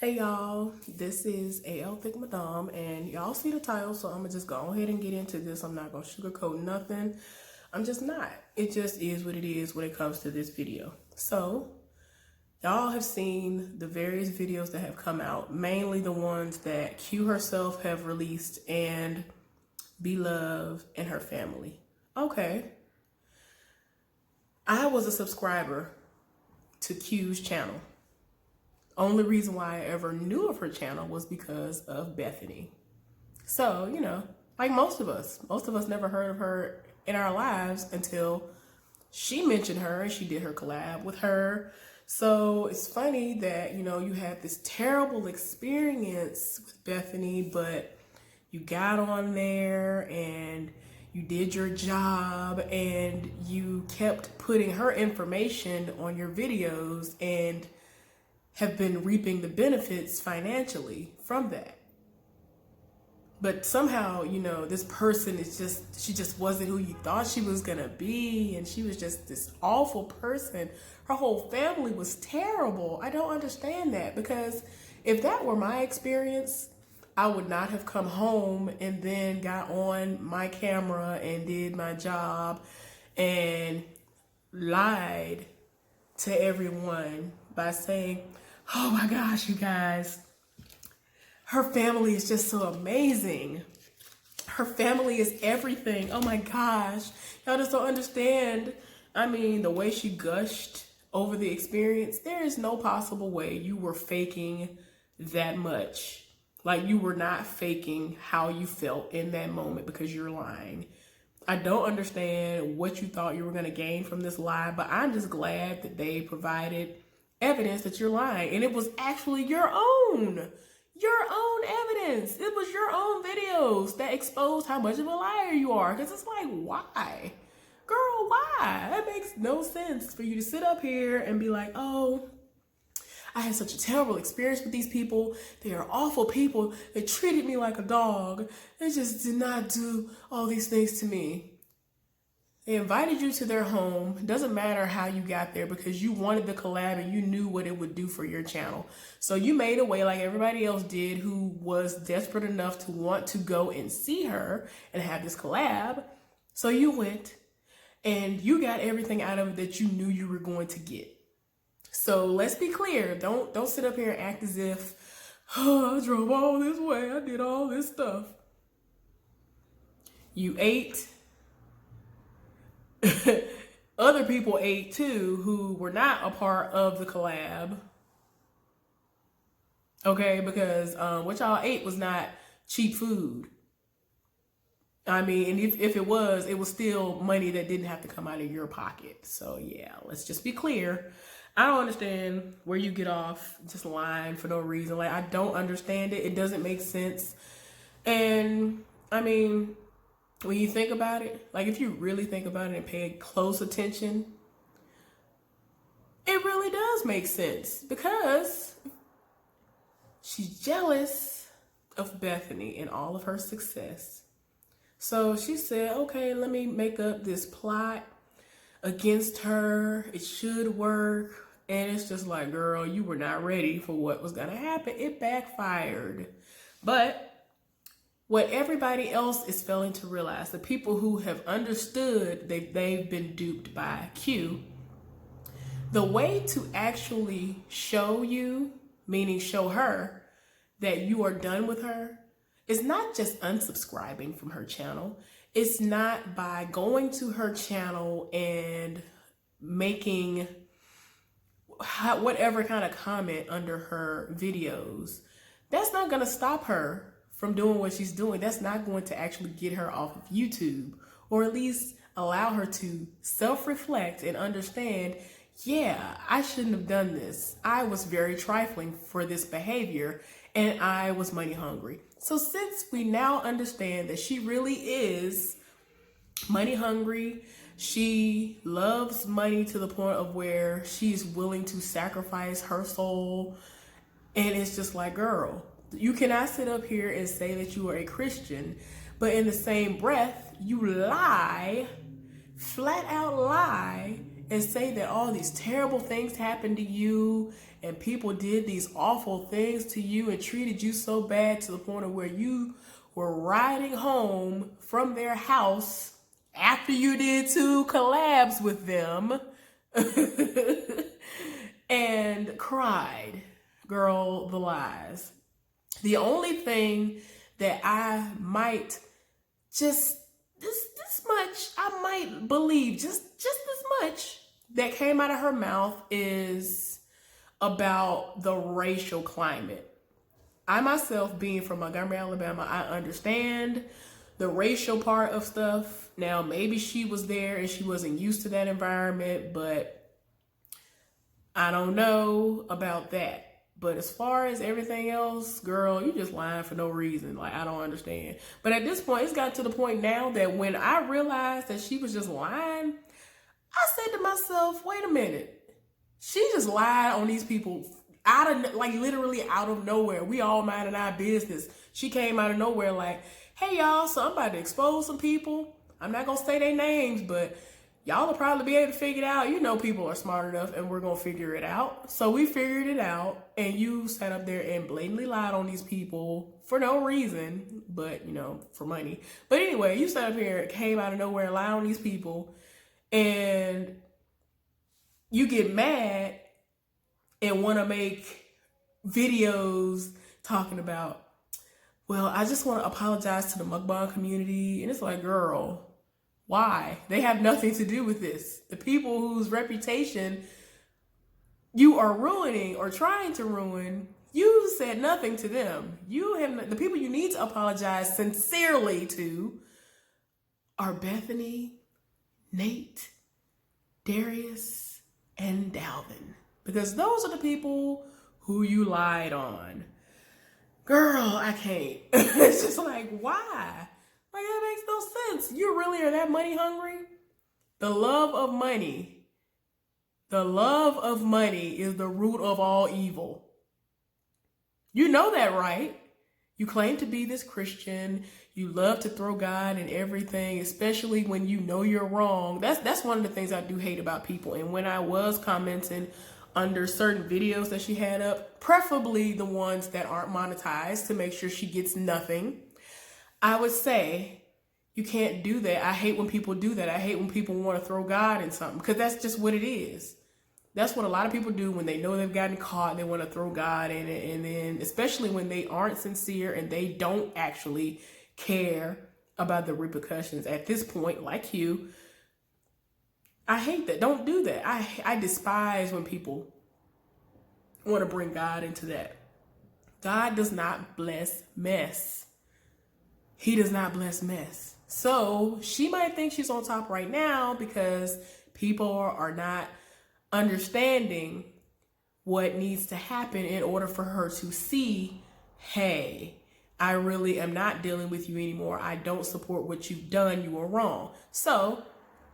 Hey y'all, this is AL Thick Madame, and y'all see the title, so I'm gonna just go ahead and get into this. I'm not gonna sugarcoat nothing. I'm just not. It just is what it is when it comes to this video. So, y'all have seen the various videos that have come out, mainly the ones that Q herself have released and Beloved and her family. Okay. I was a subscriber to Q's channel. Only reason why I ever knew of her channel was because of Bethany. So, like most of us never heard of her in our lives until she mentioned her and she did her collab with her. So it's funny that, you had this terrible experience with Bethany, but you got on there and you did your job and you kept putting her information on your videos and have been reaping the benefits financially from that. But somehow, this person she just wasn't who you thought she was gonna be, and she was just this awful person. Her whole family was terrible. I don't understand that, because if that were my experience, I would not have come home and then got on my camera and did my job and lied to everyone by saying, oh my gosh, you guys, her family is just so amazing. Her family is everything. Oh my gosh. Y'all just don't understand. I mean, the way she gushed over the experience, there is no possible way you were faking that much. Like, you were not faking how you felt in that moment, because you're lying. I don't understand what you thought you were going to gain from this lie, but I'm just glad that they provided evidence that you're lying. And it was actually your own evidence. It was your own videos that exposed how much of a liar you are. Because it's like, why? Girl, why? That makes no sense for you to sit up here and be like, oh, I had such a terrible experience with these people. They are awful people. They treated me like a dog. They just did not do all these things to me. They invited you to their home. It doesn't matter how you got there, because you wanted the collab and you knew what it would do for your channel. So you made a way, like everybody else did, who was desperate enough to want to go and see her and have this collab. So you went and you got everything out of it that you knew you were going to get. So let's be clear. Don't sit up here and act as if, oh, I drove all this way. I did all this stuff. You ate. Other people ate too, who were not a part of the collab. Okay, because what y'all ate was not cheap food. I mean, and if it was still money that didn't have to come out of your pocket. So yeah, let's just be clear. I don't understand where you get off just lying for no reason. Like, I don't understand it. It doesn't make sense. And I mean, when you think about it, like, if you really think about it and pay close attention, it really does make sense, because she's jealous of Bethany and all of her success. So she said, okay, let me make up this plot against her. It should work. And it's just like, girl, you were not ready for what was going to happen. It backfired. But what everybody else is failing to realize, the people who have understood they've been duped by Q, the way to actually show you, meaning show her, that you are done with her, is not just unsubscribing from her channel. It's not by going to her channel and making whatever kind of comment under her videos. That's not going to stop her from doing what she's doing. That's not going to actually get her off of YouTube, or at least allow her to self-reflect and understand, yeah, I shouldn't have done this. I was very trifling for this behavior, and I was money hungry. So since we now understand that she really is money hungry, she loves money to the point of where she's willing to sacrifice her soul, and it's just like, girl, you cannot sit up here and say that you are a Christian, but in the same breath, you lie, flat out lie, and say that all these terrible things happened to you and people did these awful things to you and treated you so bad to the point of where you were riding home from their house after you did 2 collabs with them and cried. Girl, the lies. The only thing that I might just this much I might believe just this much that came out of her mouth is about the racial climate. I myself, being from Montgomery, Alabama, I understand the racial part of stuff. Now, maybe she was there and she wasn't used to that environment, but I don't know about that. But as far as everything else, girl, you just lying for no reason. Like, I don't understand. But at this point, it's got to the point now that when I realized that she was just lying, I said to myself, wait a minute. She just lied on these people out of, like, literally out of nowhere. We all minding our business. She came out of nowhere like, hey, y'all, so I'm about to expose some people. I'm not going to say their names, but y'all will probably be able to figure it out. You know people are smart enough and we're going to figure it out. So we figured it out, and you sat up there and blatantly lied on these people for no reason, but, you know, for money. But anyway, you sat up here, came out of nowhere, and lied on these people, and you get mad and want to make videos talking about, well, I just want to apologize to the mukbang community. And it's like, girl, why? They have nothing to do with this. The people whose reputation you are ruining or trying to ruin, you said nothing to them. The people you need to apologize sincerely to are Bethany, Nate, Darius, and Dalvin. Because those are the people who you lied on. Girl, I can't. It's just like, why? Like, that makes no sense. You really are that money hungry? The love of money is the root of all evil. You know that, right? You claim to be this Christian. You love to throw God in everything, especially when you know you're wrong. That's one of the things I do hate about people. And when I was commenting under certain videos that she had up, preferably the ones that aren't monetized to make sure she gets nothing, I would say, you can't do that. I hate when people do that. I hate when people want to throw God in something, because that's just what it is. That's what a lot of people do when they know they've gotten caught. They want to throw God in it. And then, especially when they aren't sincere and they don't actually care about the repercussions at this point, like you, I hate that. Don't do that. I despise when people want to bring God into that. God does not bless mess. He does not bless mess. So she might think she's on top right now because people are not understanding what needs to happen in order for her to see, hey, I really am not dealing with you anymore. I don't support what you've done. You are wrong. So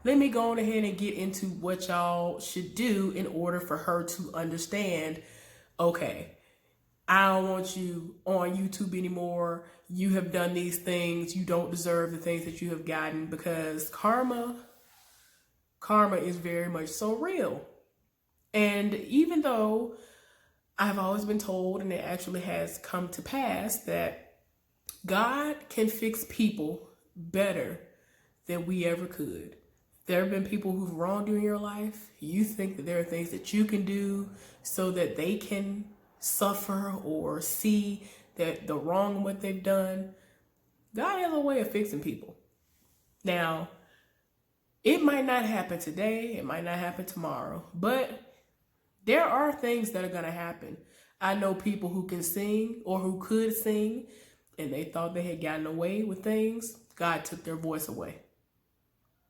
let me go on ahead and get into what y'all should do in order for her to understand, okay, I don't want you on YouTube anymore. You have done these things. You don't deserve the things that you have gotten, because karma is very much so real. And even though I've always been told, and it actually has come to pass, that God can fix people better than we ever could. There have been people who've wronged you in your life. You think that there are things that you can do so that they can suffer or see that the wrong in what they've done. God has a way of fixing people. Now, it might not happen today. It might not happen tomorrow. But there are things that are going to happen. I know people who can sing or who could sing, and they thought they had gotten away with things. God took their voice away.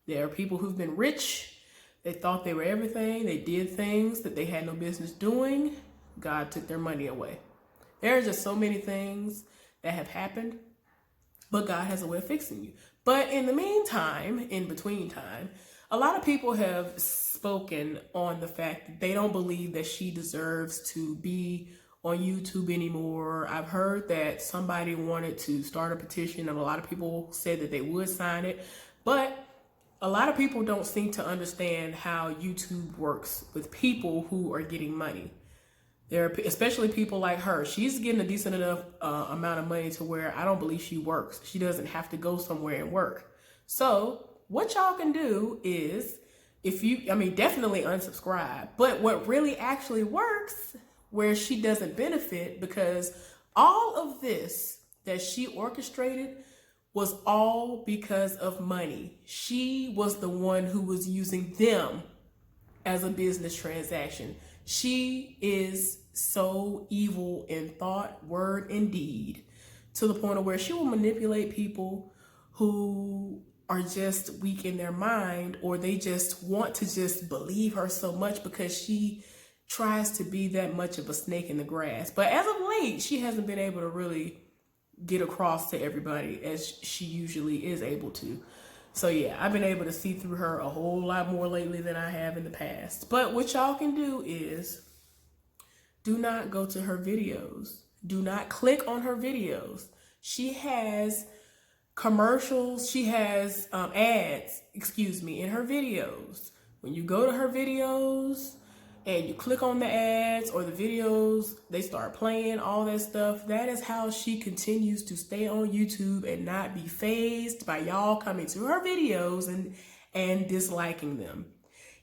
There are people who've been rich. They thought they were everything. They did things that they had no business doing. God took their money away. There are just so many things that have happened, but God has a way of fixing you. But in the meantime, in between time, a lot of people have spoken on the fact that they don't believe that she deserves to be on YouTube anymore. I've heard that somebody wanted to start a petition, and a lot of people said that they would sign it, but a lot of people don't seem to understand how YouTube works with people who are getting money. There are especially people like her. She's getting a decent enough amount of money to where I don't believe she works. She doesn't have to go somewhere and work. So what y'all can do is, definitely unsubscribe. But what really actually works, where she doesn't benefit, because all of this that she orchestrated was all because of money. She was the one who was using them as a business transaction. She is so evil in thought, word, and deed, to the point of where she will manipulate people who are just weak in their mind, or they just want to just believe her so much because she tries to be that much of a snake in the grass. But as of late, she hasn't been able to really get across to everybody as she usually is able to. So yeah, I've been able to see through her a whole lot more lately than I have in the past. But what y'all can do is, do not go to her videos. Do not click on her videos. She has commercials, she has ads, in her videos. When you go to her videos and you click on the ads or the videos, they start playing all that stuff. That is how she continues to stay on YouTube and not be fazed by y'all coming to her videos and disliking them.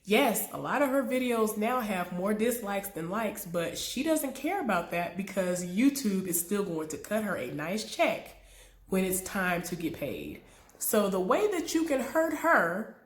Yes, a lot of her videos now have more dislikes than likes, but she doesn't care about that because YouTube is still going to cut her a nice check when it's time to get paid. So the way that you can hurt her,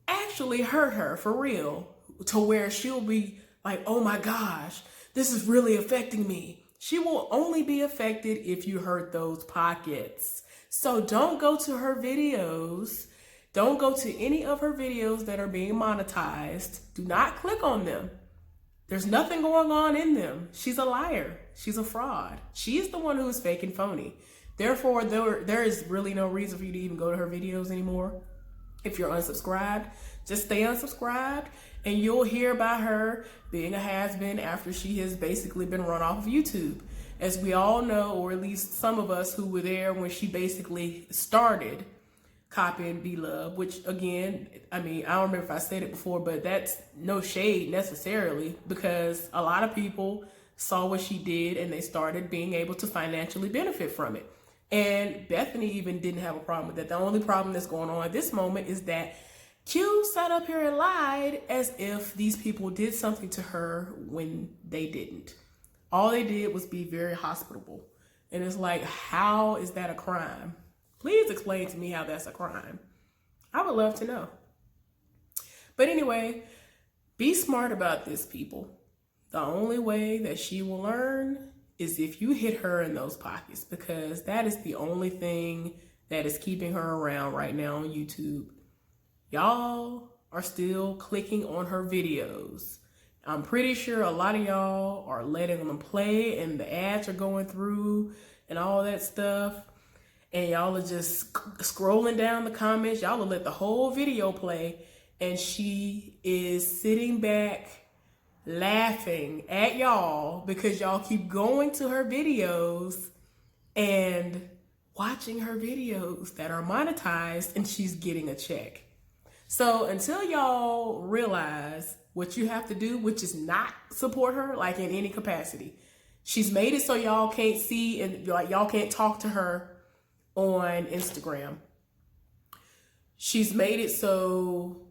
actually hurt her for real, to where she'll be like, oh my gosh, this is really affecting me. She will only be affected if you hurt those pockets. So don't go to her videos. Don't go to any of her videos that are being monetized. Do not click on them. There's nothing going on in them. She's a liar. She's a fraud. She is the one who is fake and phony. Therefore, there is really no reason for you to even go to her videos anymore. If you're unsubscribed, just stay unsubscribed, and you'll hear about her being a has-been after she has basically been run off of YouTube. As we all know, or at least some of us who were there when she basically started copying B-Love, which again, I don't remember if I said it before, but that's no shade necessarily, because a lot of people saw what she did and they started being able to financially benefit from it. And Bethany even didn't have a problem with that. The only problem that's going on at this moment is that Q sat up here and lied as if these people did something to her when they didn't. All they did was be very hospitable. And it's like, how is that a crime? Please explain to me how that's a crime. I would love to know. But anyway, be smart about this, people. The only way that she will learn is if you hit her in those pockets, because that is the only thing that is keeping her around right now on YouTube. Y'all are still clicking on her videos. I'm pretty sure a lot of y'all are letting them play and the ads are going through and all that stuff. And y'all are just scrolling down the comments. Y'all will let the whole video play, and she is sitting back laughing at y'all because y'all keep going to her videos and watching her videos that are monetized, and she's getting a check. So until y'all realize what you have to do, which is not support her like in any capacity. She's made it so y'all can't see and y'all can't talk to her on Instagram. She's made it so,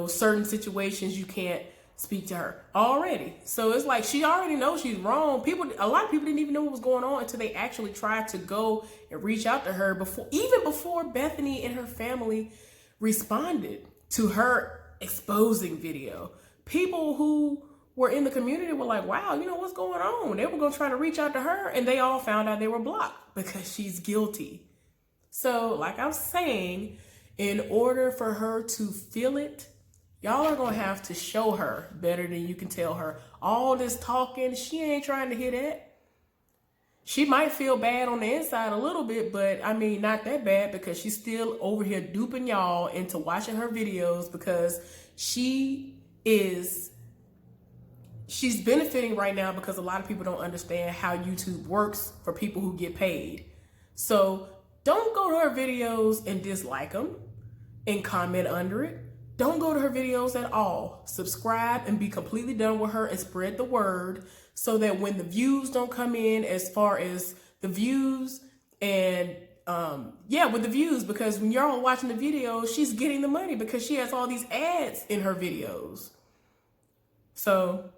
certain situations you can't speak to her already. So it's like she already knows she's wrong. A lot of people didn't even know what was going on until they actually tried to go and reach out to her before Bethany and her family responded to her exposing video. People who were in the community were like, wow, what's going on? They were going to try to reach out to her, and they all found out they were blocked because she's guilty. So like I'm saying, in order for her to feel it, y'all are going to have to show her better than you can tell her. All this talking, she ain't trying to hear that. She might feel bad on the inside a little bit, but not that bad, because she's still over here duping y'all into watching her videos, because she's benefiting right now because a lot of people don't understand how YouTube works for people who get paid. So don't go to her videos and dislike them and comment under it. Don't go to her videos at all. Subscribe and be completely done with her and spread the word so that when the views don't come in, as far as the views and with the views, because when you're all watching the video, she's getting the money because she has all these ads in her videos. So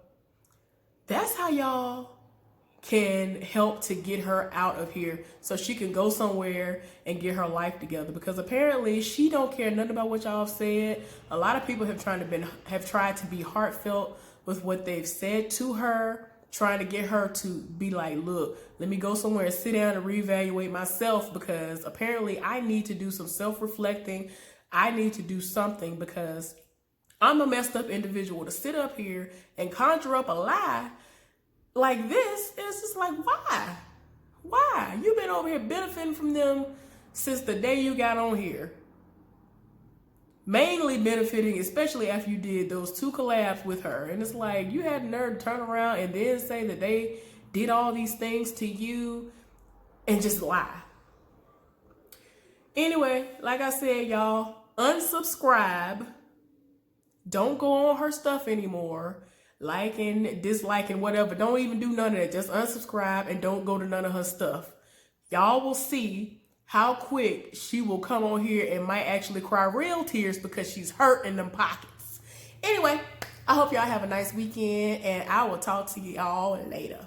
that's how y'all can help to get her out of here so she can go somewhere and get her life together, because apparently she don't care nothing about what y'all have said. A lot of people have tried to be heartfelt with what they've said to her, trying to get her to be like, look, let me go somewhere and sit down and reevaluate myself, because apparently I need to do some self-reflecting. I need to do something because I'm a messed up individual to sit up here and conjure up a lie like this. It's just like, why you've been over here benefiting from them since the day you got on here, mainly benefiting, especially after you did those 2 collabs with her. And it's like, you had the nerve to turn around and then say that they did all these things to you and just lie. Anyway, like I said, y'all, unsubscribe. Don't go on her stuff anymore. Liking, disliking, whatever. Don't even do none of that. Just unsubscribe and don't go to none of her stuff. Y'all will see how quick she will come on here and might actually cry real tears because she's hurt in them pockets. Anyway, I hope y'all have a nice weekend, and I will talk to y'all later.